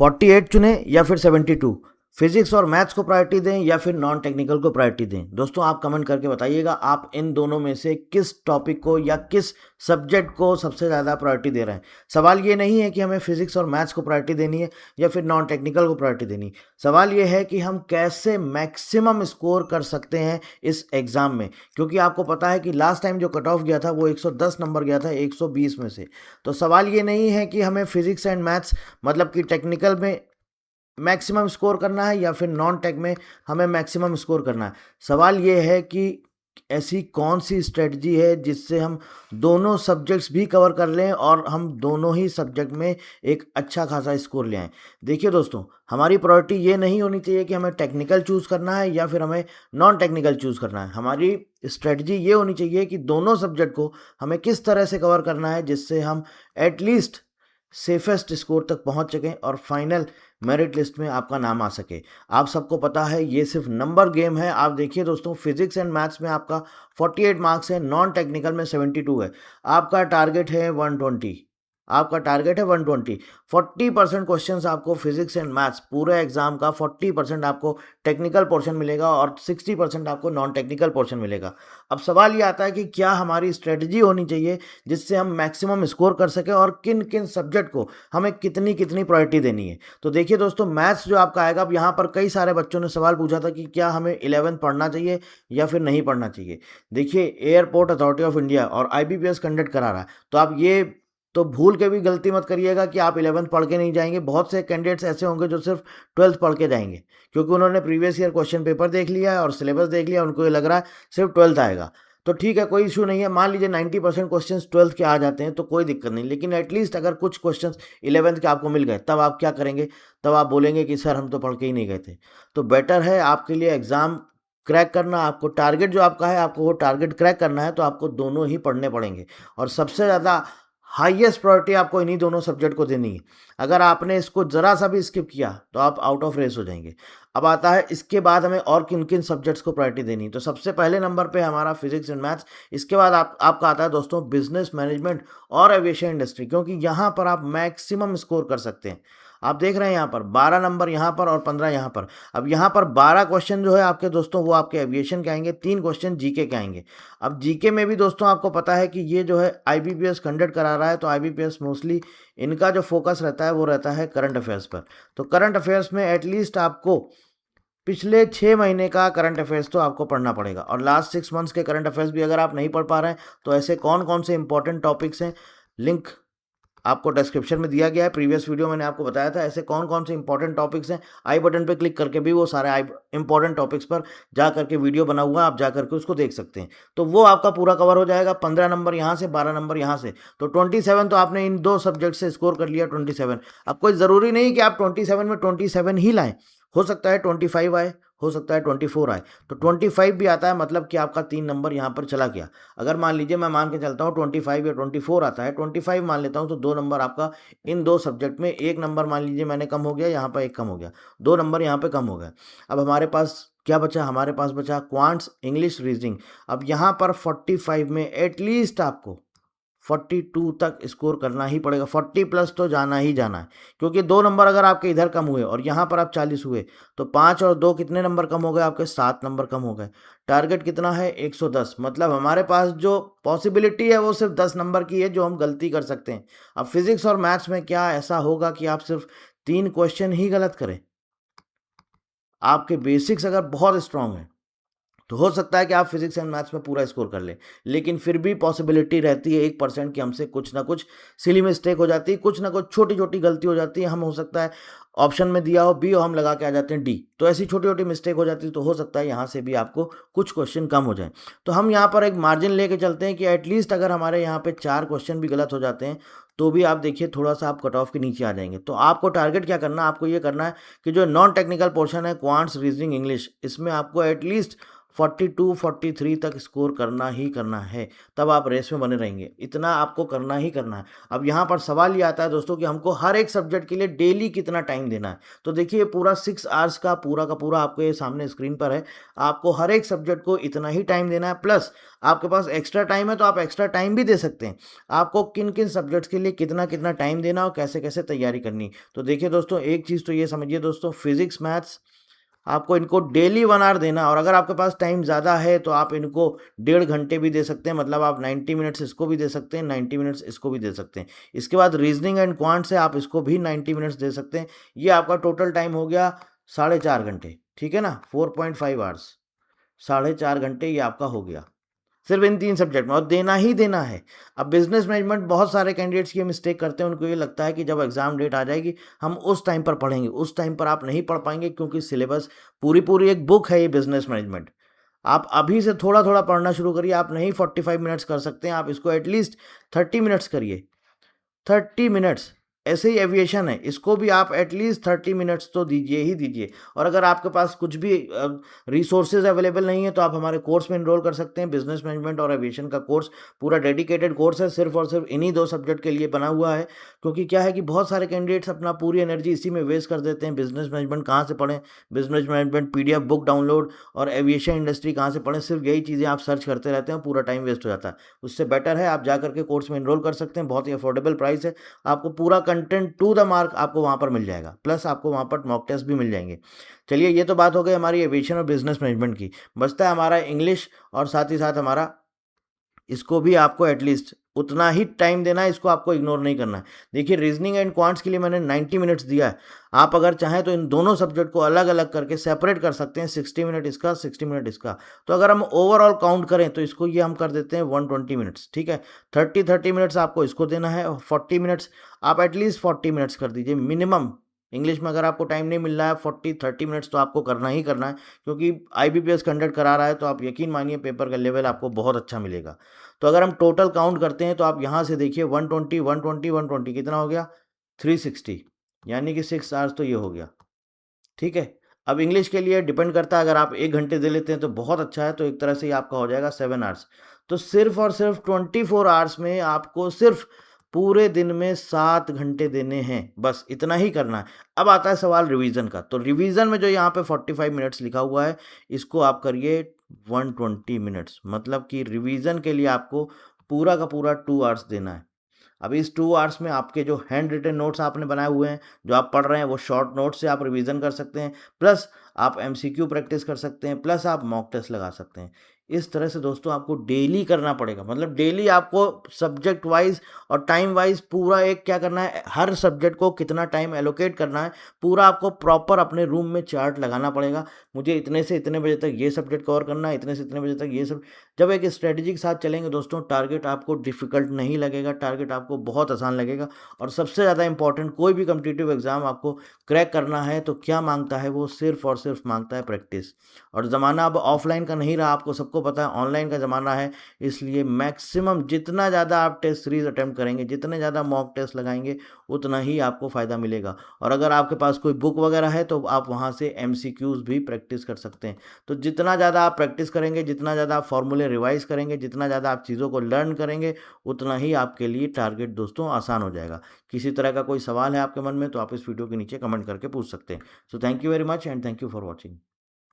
48 चुने या फिर 72, फिजिक्स और मैथ्स को प्रायोरिटी दें या फिर नॉन टेक्निकल को प्रायोरिटी दें। दोस्तों आप कमेंट करके बताइएगा आप इन दोनों में से किस टॉपिक को या किस सब्जेक्ट को सबसे ज़्यादा प्रायोरिटी दे रहे हैं। सवाल ये नहीं है कि हमें फिजिक्स और मैथ्स को प्रायोरिटी देनी है या फिर नॉन टेक्निकल को प्रायोरिटी देनी है। सवाल ये है कि हम कैसे मैक्सिमम स्कोर कर सकते हैं इस एग्ज़ाम में, क्योंकि आपको पता है कि लास्ट टाइम जो कट ऑफ गया था वो 110 नंबर गया था 120 में से। तो सवाल ये नहीं है कि हमें फिजिक्स एंड मैथ्स मतलब कि टेक्निकल में मैक्सिमम स्कोर करना है या फिर नॉन टेक में हमें मैक्सिमम स्कोर करना है। सवाल ये है कि ऐसी कौन सी स्ट्रेटजी है जिससे हम दोनों सब्जेक्ट्स भी कवर कर लें और हम दोनों ही सब्जेक्ट में एक अच्छा खासा स्कोर ले आएँ। देखिए दोस्तों, हमारी प्रायोरिटी ये नहीं होनी चाहिए कि हमें टेक्निकल चूज़ करना है या फिर हमें नॉन टेक्निकल चूज़ करना है। हमारी स्ट्रेटजी ये होनी चाहिए कि दोनों सब्जेक्ट को हमें किस तरह से कवर करना है जिससे हम एटलीस्ट सेफेस्ट स्कोर तक पहुंच सकें और फाइनल मेरिट लिस्ट में आपका नाम आ सके। आप सबको पता है ये सिर्फ नंबर गेम है। आप देखिए दोस्तों, फिजिक्स एंड मैथ्स में आपका 48 मार्क्स है, नॉन टेक्निकल में 72 है। आपका टारगेट है 120, आपका टारगेट है 120। 40% क्वेश्चंस आपको फिजिक्स एंड मैथ्स पूरे एग्जाम का 40% आपको टेक्निकल पोर्शन मिलेगा और 60% आपको नॉन टेक्निकल पोर्शन मिलेगा। अब सवाल ये आता है कि क्या हमारी स्ट्रेटजी होनी चाहिए जिससे हम मैक्सिमम स्कोर कर सकें और किन किन सब्जेक्ट को हमें कितनी कितनी प्रायोरिटी देनी है। तो देखिए दोस्तों, मैथ्स जो आपका आएगा, अब यहाँ पर कई सारे बच्चों ने सवाल पूछा था कि क्या हमें 11th पढ़ना चाहिए या फिर नहीं पढ़ना चाहिए। देखिए, एयरपोर्ट अथॉरिटी ऑफ इंडिया और IBPS कंडक्ट करा रहा है, तो आप ये तो भूल के भी गलती मत करिएगा कि आप 11th पढ़ के नहीं जाएंगे। बहुत से कैंडिडेट्स ऐसे होंगे जो सिर्फ 12th पढ़ के जाएंगे, क्योंकि उन्होंने प्रीवियस ईयर क्वेश्चन पेपर देख लिया है और सिलेबस देख लिया, उनको ये लग रहा है सिर्फ 12th आएगा। तो ठीक है, कोई इशू नहीं है। मान लीजिए 90% क्वेश्चन 12th के आ जाते हैं तो कोई दिक्कत नहीं, लेकिन एटलीस्ट अगर कुछ क्वेश्चन 11th के आपको मिल गए, तब आप क्या करेंगे? तब आप बोलेंगे कि सर हम तो पढ़ के ही नहीं गए थे। तो बेटर है आपके लिए एग्ज़ाम क्रैक करना। आपको टारगेट जो आपका है, आपको वो टारगेट क्रैक करना है, तो आपको दोनों ही पढ़ने पड़ेंगे और सबसे ज़्यादा हाईएस्ट प्रायोरिटी आपको इन्हीं दोनों सब्जेक्ट को देनी है। अगर आपने इसको ज़रा सा भी स्किप किया तो आप आउट ऑफ रेस हो जाएंगे। अब आता है इसके बाद हमें और किन किन सब्जेक्ट्स को प्रायोरिटी देनी है। तो सबसे पहले नंबर पे हमारा फिजिक्स एंड मैथ्स। इसके बाद आपका आता है दोस्तों बिजनेस मैनेजमेंट और एविएशन इंडस्ट्री, क्योंकि यहाँ पर आप मैक्सिमम स्कोर कर सकते हैं। आप देख रहे हैं यहाँ पर 12 नंबर यहाँ पर और 15 यहाँ पर। अब यहाँ पर 12 क्वेश्चन जो है आपके दोस्तों वो आपके एविएशन के आएंगे, 3 क्वेश्चन जीके के आएंगे। अब जीके में भी दोस्तों आपको पता है कि ये जो है IBPS कंडक्ट करा रहा है, तो IBPS मोस्टली इनका जो फोकस रहता है वो रहता है करंट अफेयर्स पर। तो करंट अफेयर्स में एटलीस्ट आपको पिछले 6 महीने का करंट अफेयर्स तो आपको पढ़ना पड़ेगा, और लास्ट 6 मंथ्स के करंट अफेयर्स भी अगर आप नहीं पढ़ पा रहे हैं तो ऐसे कौन कौन से इंपॉर्टेंट टॉपिक्स हैं, लिंक आपको डिस्क्रिप्शन में दिया गया है। प्रीवियस वीडियो मैंने आपको बताया था ऐसे कौन कौन से इंपॉर्टेंट टॉपिक्स हैं। आई बटन पे क्लिक करके भी वो सारे इंपॉर्टेंट टॉपिक्स पर जा करके वीडियो बना हुआ है, आप जा करके उसको देख सकते हैं। तो वो आपका पूरा कवर हो जाएगा। 15 नंबर यहाँ से, 12 नंबर यहाँ से, तो 27 तो आपने इन 2 सब्जेक्ट से स्कोर कर लिया 27। अब कोई ज़रूरी नहीं कि आप 27 में 27 ही लाएँ, हो सकता है 25 आए, हो सकता है 24 आए। तो 25 भी आता है, मतलब कि आपका 3 नंबर यहाँ पर चला गया। अगर मान लीजिए मैं मान के चलता हूँ 25 या 24 आता है, 25 मान लेता हूँ, तो 2 नंबर आपका इन 2 सब्जेक्ट में, 1 नंबर मान लीजिए मैंने कम हो गया, यहाँ पर 1 कम हो गया, 2 नंबर यहाँ पे कम हो गया। अब हमारे पास क्या बचा? हमारे पास बचा क्वांट्स, इंग्लिश, रीजनिंग। अब यहाँ पर 45 में एटलीस्ट आपको 42 तक स्कोर करना ही पड़ेगा। 40 प्लस तो जाना ही जाना है, क्योंकि 2 नंबर अगर आपके इधर कम हुए और यहाँ पर आप 40 हुए, तो 5 और 2 कितने नंबर कम हो गए आपके? 7 नंबर कम हो गए। टारगेट कितना है? 110। मतलब हमारे पास जो पॉसिबिलिटी है वो सिर्फ 10 नंबर की है जो हम गलती कर सकते हैं। अब फिजिक्स और मैथ्स में क्या ऐसा होगा कि आप सिर्फ 3 क्वेश्चन ही गलत करें? आपके बेसिक्स अगर बहुत स्ट्रांग है तो हो सकता है कि आप फिजिक्स एंड मैथ्स में पूरा स्कोर कर लें, लेकिन फिर भी पॉसिबिलिटी रहती है 1% कि हमसे कुछ ना कुछ सिली मिस्टेक हो जाती है, कुछ ना कुछ छोटी छोटी गलती हो जाती है। हम हो सकता है ऑप्शन में दिया हो बी और हम लगा के आ जाते हैं डी, तो ऐसी छोटी छोटी मिस्टेक हो जाती है। तो हो सकता है यहाँ से भी आपको कुछ क्वेश्चन कम हो जाए। तो हम यहाँ पर एक मार्जिन लेके चलते हैं कि एटलीस्ट अगर हमारे यहाँ पे 4 क्वेश्चन भी गलत हो जाते हैं तो भी आप देखिए थोड़ा सा आप कट ऑफ के नीचे आ जाएंगे। तो आपको टारगेट क्या करना है? आपको ये करना है कि जो नॉन टेक्निकल पोर्शन है, क्वांट्स, रीजनिंग, इंग्लिश, इसमें आपको एटलीस्ट 42 43 तक स्कोर करना ही करना है, तब आप रेस में बने रहेंगे। इतना आपको करना ही करना है। अब यहाँ पर सवाल ये आता है दोस्तों कि हमको हर एक सब्जेक्ट के लिए डेली कितना टाइम देना है। तो देखिए पूरा 6 आवर्स का पूरा आपके सामने स्क्रीन पर है। आपको हर एक सब्जेक्ट को इतना ही टाइम देना है, प्लस आपके पास एक्स्ट्रा टाइम है तो आप एक्स्ट्रा टाइम भी दे सकते हैं। आपको किन किन सब्जेक्ट्स के लिए कितना कितना टाइम देना और कैसे कैसे तैयारी करनी। तो देखिए दोस्तों, एक चीज़ तो ये समझिए दोस्तों, फिजिक्स मैथ्स आपको इनको डेली 1 आवर देना, और अगर आपके पास टाइम ज़्यादा है तो आप इनको 1.5 घंटे भी दे सकते हैं। मतलब आप 90 मिनट्स इसको भी दे सकते हैं, 90 मिनट्स इसको भी दे सकते हैं। इसके बाद रीजनिंग एंड क्वांट्स है, आप इसको भी 90 मिनट्स दे सकते हैं। ये आपका टोटल टाइम हो गया 4.5 घंटे, ठीक है ना, 4.5 आवर्स, 4.5 घंटे ये आपका हो गया सिर्फ इन 3 सब्जेक्ट में, और देना ही देना है। अब बिजनेस मैनेजमेंट बहुत सारे कैंडिडेट्स ये मिस्टेक करते हैं, उनको ये लगता है कि जब एग्जाम डेट आ जाएगी हम उस टाइम पर पढ़ेंगे। उस टाइम पर आप नहीं पढ़ पाएंगे, क्योंकि सिलेबस पूरी एक बुक है ये बिजनेस मैनेजमेंट। आप अभी से थोड़ा थोड़ा पढ़ना शुरू करिए। आप नहीं 45 मिनट्स कर सकते हैं, आप इसको एटलीस्ट 30 मिनट्स करिए, 30 मिनट्स। ऐसे ही एविएशन है, इसको भी आप एटलीस्ट 30 मिनट्स तो दीजिए ही दीजिए। और अगर आपके पास कुछ भी रिसोर्सेज अवेलेबल नहीं है तो आप हमारे कोर्स में इनरोल कर सकते हैं। बिजनेस मैनेजमेंट और एविएशन का कोर्स पूरा डेडिकेटेड कोर्स है, सिर्फ और सिर्फ इन्हीं 2 सब्जेक्ट के लिए बना हुआ है। क्योंकि क्या है कि बहुत सारे कैंडिडेट्स अपना पूरी एनर्जी इसी में वेस्ट कर देते हैं। बिजनेस मैनेजमेंट कहाँ से पढ़ें, business management PDF book download, और एविएशन इंडस्ट्री कहाँ से पढ़ें, सिर्फ यही चीज़ें आप सर्च करते रहते हैं, पूरा टाइम वेस्ट हो जाता है। उससे बेटर है आप जा करके कोर्स में इनरोल कर सकते हैं। बहुत ही अफोर्डेबल प्राइस है, आपको पूरा कंटेंट टू द मार्क आपको वहाँ पर मिल जाएगा, प्लस आपको वहाँ पर मॉक टेस्ट भी मिल जाएंगे। चलिए, ये तो बात हो गई हमारी एविएशन और बिजनेस मैनेजमेंट की। बचता है हमारा इंग्लिश, और साथ ही साथ हमारा, इसको भी आपको एटलीस्ट उतना ही टाइम देना है, इसको आपको इग्नोर नहीं करना है। देखिए रीजनिंग एंड क्वांट्स के लिए मैंने 90 मिनट्स दिया है। आप अगर चाहें तो इन दोनों सब्जेक्ट को अलग अलग करके सेपरेट कर सकते हैं, 60 मिनट इसका, 60 मिनट इसका। तो अगर हम ओवरऑल काउंट करें तो इसको ये हम कर देते हैं 120 मिनट्स, ठीक है। 30 मिनट्स आपको इसको देना है, और 40 मिनट्स आप एटलीस्ट 40 मिनट्स कर दीजिए मिनिमम। इंग्लिश में अगर आपको टाइम नहीं मिल रहा है 30 मिनट्स तो आपको करना ही करना है, क्योंकि IBPS कंडक्ट करा रहा है, तो आप यकीन मानिए पेपर का लेवल आपको बहुत अच्छा मिलेगा। तो अगर हम टोटल काउंट करते हैं तो आप यहाँ से देखिए 120 120 120 कितना हो गया, 360, यानी कि 6 आवर्स तो ये हो गया, ठीक है। अब इंग्लिश के लिए डिपेंड करता है, अगर आप 1 घंटे दे लेते हैं तो बहुत अच्छा है, तो एक तरह से ये आपका हो जाएगा 7 आवर्स। तो सिर्फ और सिर्फ 24 आवर्स में आपको सिर्फ पूरे दिन में 7 घंटे देने हैं, बस इतना ही करना है। अब आता है सवाल रिवीजन का। तो रिवीजन में जो यहाँ पे 45 मिनट्स लिखा हुआ है, इसको आप करिए 120 मिनट्स, मतलब कि रिवीजन के लिए आपको पूरा का पूरा 2 आवर्स देना है। अब इस 2 आवर्स में आपके जो हैंड रिटन नोट्स आपने बनाए हुए हैं, जो आप पढ़ रहे हैं, वो शॉर्ट नोट्स से आप रिवीजन कर सकते हैं, प्लस आप MCQ प्रैक्टिस कर सकते हैं, प्लस आप मॉक टेस्ट लगा सकते हैं। इस तरह से दोस्तों आपको डेली करना पड़ेगा, मतलब डेली आपको सब्जेक्ट वाइज और टाइम वाइज पूरा एक क्या करना है, हर सब्जेक्ट को कितना टाइम एलोकेट करना है, पूरा आपको प्रॉपर अपने रूम में चार्ट लगाना पड़ेगा। मुझे इतने से इतने बजे तक ये सब्जेक्ट कवर करना है, इतने से इतने बजे तक ये सब। जब एक स्ट्रेटजी के साथ चलेंगे दोस्तों, टारगेट आपको डिफिकल्ट नहीं लगेगा, टारगेट आपको बहुत आसान लगेगा। और सबसे ज़्यादा इंपॉर्टेंट, कोई भी कम्पिटिटिव एग्जाम आपको क्रैक करना है तो क्या मांगता है, वो सिर्फ और सिर्फ मांगता है प्रैक्टिस। और ज़माना अब ऑफलाइन का नहीं रहा, आपको सबको पता है, ऑनलाइन का ज़माना है। इसलिए मैक्सिमम जितना ज़्यादा आप टेस्ट सीरीज अटेम्प्ट करेंगे, जितने ज़्यादा मॉक टेस्ट लगाएंगे, उतना ही आपको फ़ायदा मिलेगा। और अगर आपके पास कोई बुक वगैरह है तो आप वहाँ से MCQs भी प्रैक्टिस कर सकते हैं। तो जितना ज़्यादा आप प्रैक्टिस करेंगे, जितना ज़्यादा आप फॉर्मूले रिवाइज करेंगे, जितना ज़्यादा आप चीज़ों को लर्न करेंगे, उतना ही आपके लिए टारगेट दोस्तों आसान हो जाएगा। किसी तरह का कोई सवाल है आपके मन में तो आप इस वीडियो के नीचे कमेंट करके पूछ सकते हैं। So thank you very much and thank you for watching.